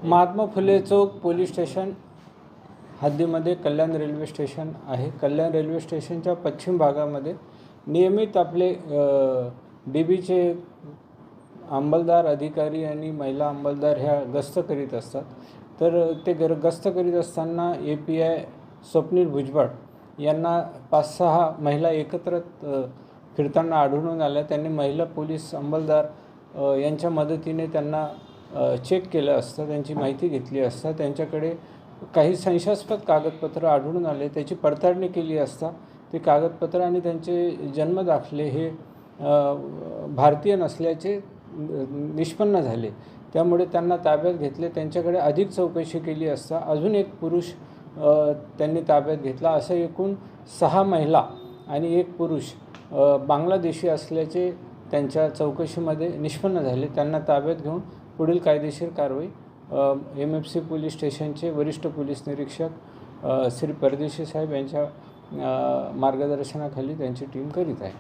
महात्मा फुले चौक police station हद्दीमध्ये कल्याण railway station आहे। कल्याण railway स्टेशनच्या पश्चिम भागामध्ये नियमित आपले बीबीचे अंमलदार अधिकारी आणि महिला अंमलदार ह्या गस्त करीत असतात। तर ते गस्त करीत असताना API स्वप्नील भुजबळ यांना 5-6 महिला एकत्र फिरताना आढळून आल्या। त्यांनी महिला पोलीस अंमलदार यांच्या मदतीने त्यांना चेक केलं असता, त्यांची माहिती घेतली असता त्यांच्याकडे काही संशयास्पद कागदपत्र आढळून आले। त्याची पडताळणी केली असता ते कागदपत्र आणि त्यांचे जन्मदाखले हे भारतीय नसल्याचे निष्पन्न झाले। त्यामुळे त्यांना ताब्यात घेतले। त्यांच्याकडे अधिक चौकशी केली असता अजून एक पुरुष त्यांनी ताब्यात घेतला। असं एकूण 6 महिला आणि 1 पुरुष बांगलादेशी असल्याचे त्यांच्या चौकशीमध्ये निष्पन्न झाले। त्यांना ताब्यात घेऊन पुढील कायदेशीर कारवाई MFC पोलीस स्टेशनचे वरिष्ठ पोलीस निरीक्षक श्री परदेशी साहेब यांच्या मार्गदर्शनाखाली त्यांची टीम करीत आहे।